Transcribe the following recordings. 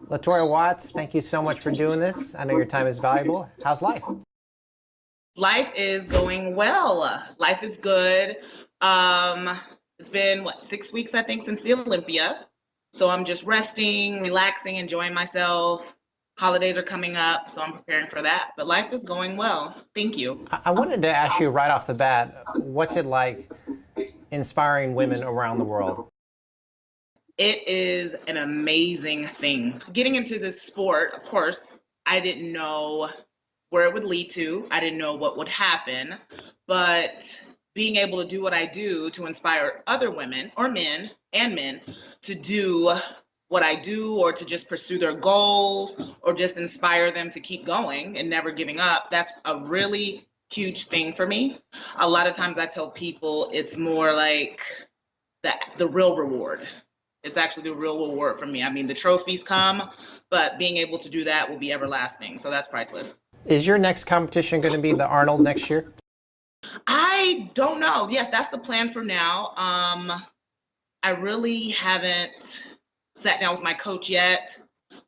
Latorya Watts, thank you so much for doing this. I know your time is valuable. How's life? Life is going well. Life is good. Um, it's been 6 weeks I think since the Olympia. So I'm just resting, relaxing, enjoying myself. Holidays are coming up, so I'm preparing for that. But life is going well. Thank you. I wanted to ask you right off the bat, what's it like inspiring women around the world? It is an amazing thing. Getting into this sport, of course, I didn't know where it would lead to. I didn't know what would happen, but being able to do what I do to inspire other women or men and men to do what I do or to just pursue their goals or just inspire them to keep going and never giving up, that's a really huge thing for me. A lot of times I tell people it's more like the real reward. It's actually the real reward for me. I mean, the trophies come, but being able to do that will be everlasting. So that's priceless. Is your next competition going to be the Arnold next year? I don't know. Yes, that's the plan for now. I really haven't sat down with my coach yet.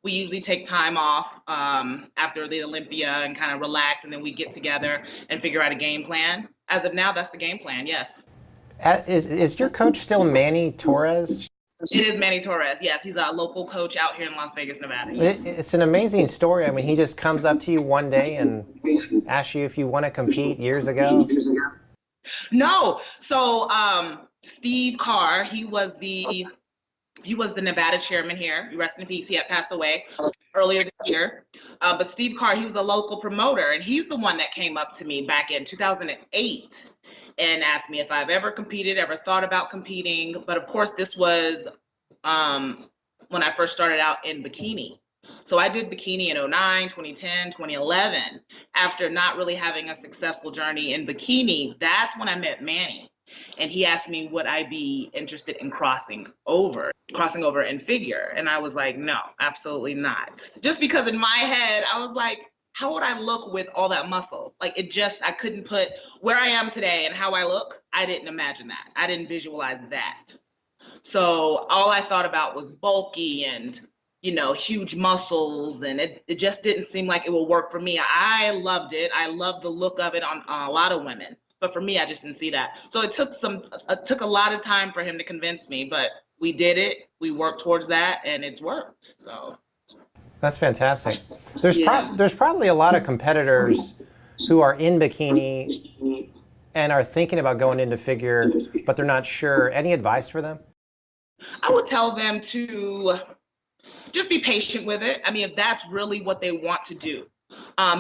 We usually take time off after the Olympia and kind of relax, and then we get together and figure out a game plan. As of now, that's the game plan. Yes. Is your coach still Manny Torres? It is Manny Torres. Yes, he's a local coach out here in Las Vegas, Nevada. Yes. It's an amazing story. I mean, he just comes up to you one day and asks you if you want to compete years ago. No. So Steve Carr, he was the Nevada chairman here. Rest in peace. He had passed away earlier this year. But Steve Carr, he was a local promoter, and he's the one that came up to me back in 2008 and asked me if I've ever competed, ever thought about competing. But of course, this was when I first started out in bikini. So I did bikini in 09, 2010, 2011. After not really having a successful journey in bikini, that's when I met Manny. And he asked me would I be interested in crossing over in figure. And I was like, no, absolutely not. Just because in my head, I was like, how would I look with all that muscle? Like I couldn't put where I am today and how I look. I didn't imagine that. I didn't visualize that. So all I thought about was bulky and, huge muscles. And it just didn't seem like it would work for me. I loved it. I loved the look of it on a lot of women. But for me, I just didn't see that. So it took a lot of time for him to convince me, but we did it. We worked towards that and it's worked. So That's fantastic. There's yeah. there's probably a lot of competitors who are in bikini and are thinking about going into figure, but they're not sure. Any advice for them? I would tell them to just be patient with it. I mean, if that's really what they want to do,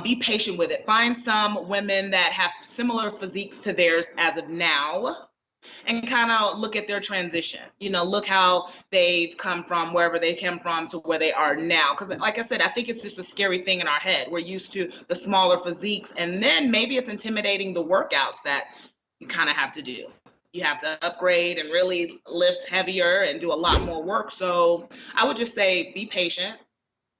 be patient with it. Find some women that have similar physiques to theirs as of now and kind of look at their transition. Look how they've come from wherever they came from to where they are now. Because, like I said, I think it's just a scary thing in our head. We're used to the smaller physiques, and then maybe it's intimidating the workouts that you kind of have to do. You have to upgrade and really lift heavier and do a lot more work. So I would just say be patient,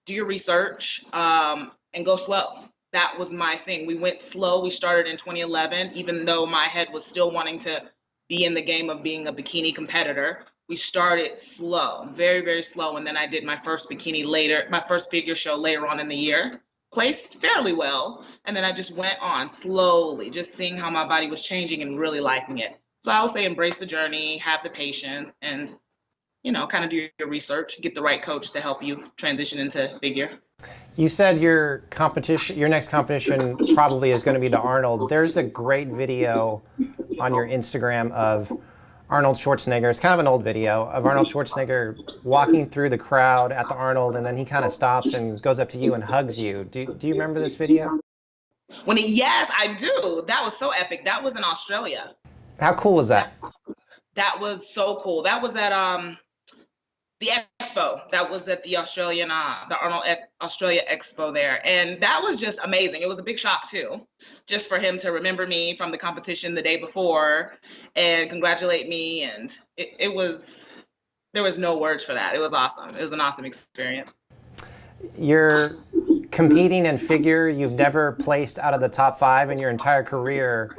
do your research, and go slow. That was my thing. We went slow. We started in 2011, even though my head was still wanting to be in the game of being a bikini competitor. We started slow, very, very slow. And then I did my first my first figure show later on in the year, placed fairly well. And then I just went on slowly, just seeing how my body was changing and really liking it. So I would say embrace the journey, have the patience, and, kind of do your research, get the right coach to help you transition into figure. You said your next competition probably is going to be the Arnold. There's a great video on your Instagram of Arnold Schwarzenegger. It's kind of an old video of Arnold Schwarzenegger walking through the crowd at the Arnold, and then he kind of stops and goes up to you and hugs you. Do you remember this video? Yes, I do. That was so epic. That was in Australia. How cool was that? That was so cool. That was at the expo. That was at the the Arnold Australia Expo there. And that was just amazing. It was a big shock too, just for him to remember me from the competition the day before and congratulate me. And there was no words for that. It was awesome. It was an awesome experience. You're competing in figure. You've never placed out of the top 5 in your entire career.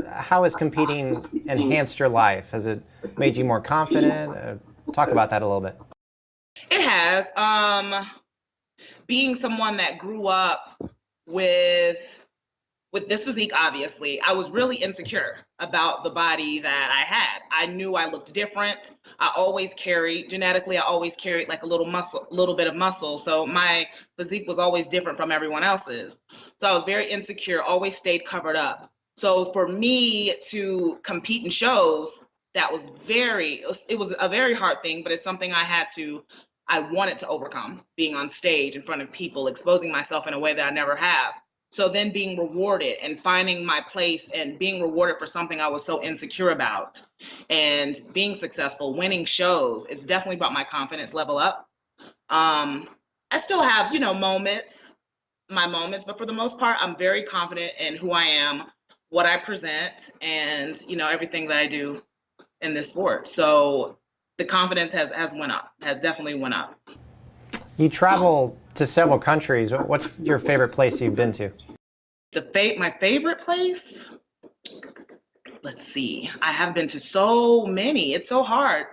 How has competing enhanced your life? Has it made you more confident? Talk about that a little bit. It has. being someone that grew up with this physique, obviously, I was really insecure about the body that I had. I knew I looked different. I always carried, genetically, I always carried like a little bit of muscle. So my physique was always different from everyone else's. So I was very insecure, always stayed covered up. So for me to compete in shows, that was it was a very hard thing, but it's something I wanted to overcome, being on stage in front of people, exposing myself in a way that I never have. So then being rewarded and finding my place and being rewarded for something I was so insecure about and being successful, winning shows, it's definitely brought my confidence level up. I still have, my moments, but for the most part, I'm very confident in who I am, what I present, and, everything that I do in this sport. So the confidence has definitely went up. You travel to several countries. What's your favorite place you've been to? My favorite place? Let's see. I have been to so many. It's so hard.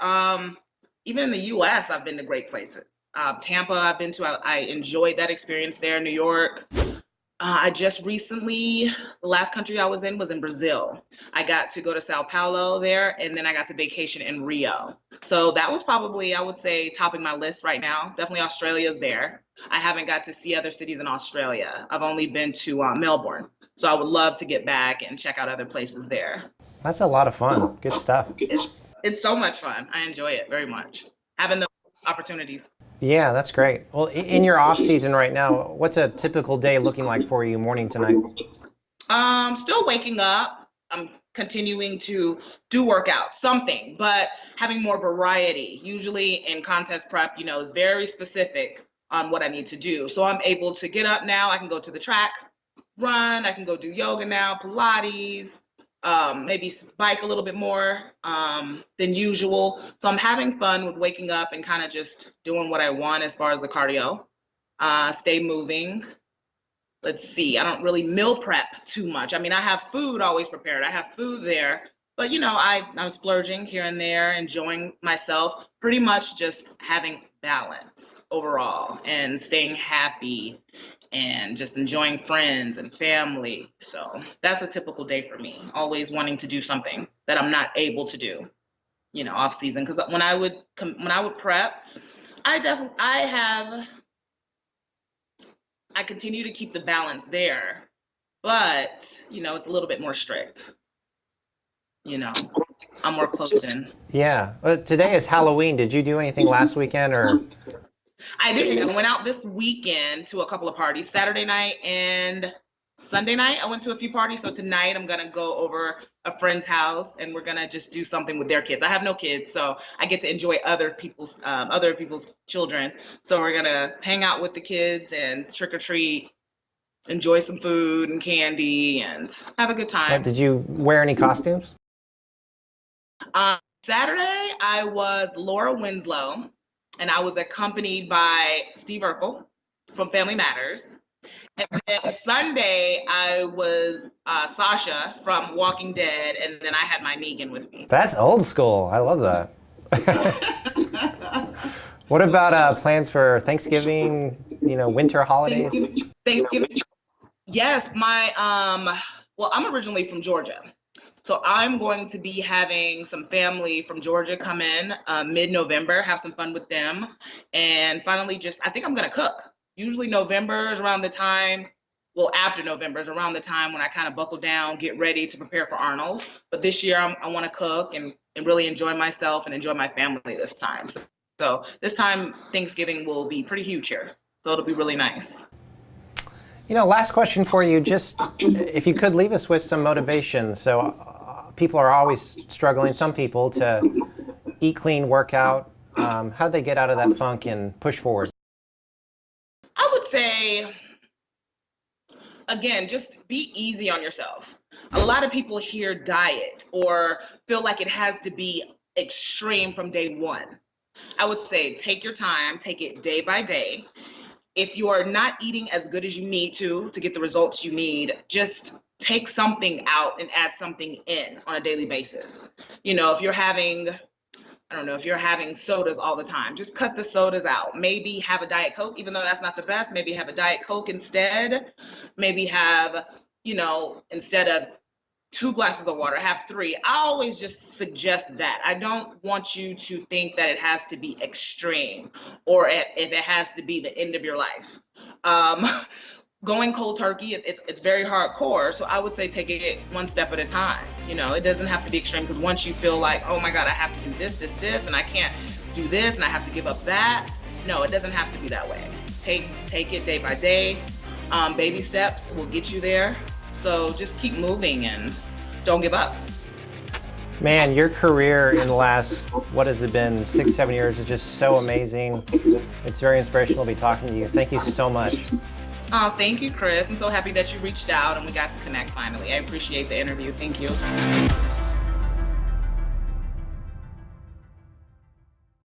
Even in the US, I've been to great places. Tampa, I've been to. I enjoyed that experience there. New York. I just recently, the last country I was in Brazil. I got to go to Sao Paulo there, and then I got to vacation in Rio. So that was probably, I would say, topping my list right now. Definitely Australia's there. I haven't got to see other cities in Australia. I've only been to Melbourne. So I would love to get back and check out other places there. That's a lot of fun. Good stuff. It's so much fun. I enjoy it very much. Having the opportunities. Yeah, that's great. Well, in your off season right now, what's a typical day looking like for you, morning to night? Still waking up. I'm continuing to do workouts, something, but having more variety. Usually in contest prep, is very specific on what I need to do. So I'm able to get up now. I can go to the track, run. I can go do yoga now, Pilates, maybe bike a little bit more than usual. So I'm having fun with waking up and kind of just doing what I want as far as the cardio. Stay moving. Let's see, I don't really meal prep too much. I mean, I have food always prepared. I have food there, but I'm splurging here and there, enjoying myself, pretty much just having balance overall and staying happy and just enjoying friends and family. So that's a typical day for me, always wanting to do something that I'm not able to do, off season. Because when I would prep, I continue to keep the balance there, but it's a little bit more strict. I'm more closed in. Yeah. Today is Halloween. Did you do anything last weekend or? I did. I went out this weekend to a couple of parties. Saturday night and Sunday night, I went to a few parties. So tonight I'm gonna go over a friend's house and we're gonna just do something with their kids. I have no kids, so I get to enjoy other people's children. So we're gonna hang out with the kids and trick or treat, enjoy some food and candy, and have a good time. Did you wear any costumes? Saturday, I was Laura Winslow, and I was accompanied by Steve Urkel from Family Matters. And then Sunday, I was Sasha from Walking Dead, and then I had my Negan with me. That's old school. I love that. What about plans for Thanksgiving, winter holidays? Thanksgiving. Yes, well, I'm originally from Georgia. So I'm going to be having some family from Georgia come in mid-November, have some fun with them. And finally, I think I'm going to cook. Usually November is around the time, after November is around the time when I kind of buckle down, get ready to prepare for Arnold. But this year I want to cook and really enjoy myself and enjoy my family this time. So this time Thanksgiving will be pretty huge here. So it'll be really nice. Last question for you, just if you could leave us with some motivation. So people are always struggling, some people, to eat clean, work out. How do they get out of that funk and push forward? I would say, again, just be easy on yourself. A lot of people hear diet or feel like it has to be extreme from day one. I would say take your time, take it day by day. If you are not eating as good as you need to get the results you need, just take something out and add something in on a daily basis. If you're having I don't know, if you're having sodas all the time, just cut the sodas out. Maybe have a Diet Coke, even though that's not the best. Maybe have a Diet Coke instead. Maybe have, instead of 2 glasses of water, have 3. I always just suggest that. I don't want you to think that it has to be extreme, or if it has to be the end of your life. Going cold turkey, it's very hardcore. So I would say take it one step at a time. It doesn't have to be extreme, because once you feel like, oh my God, I have to do this, and I can't do this, and I have to give up that. No, it doesn't have to be that way. Take it day by day. Baby steps will get you there. So just keep moving and don't give up. Man, your career in the last, what has it been, 6-7 years is just so amazing. It's very inspirational to be talking to you. Thank you so much. Oh, thank you, Chris. I'm so happy that you reached out and we got to connect finally. I appreciate the interview. Thank you.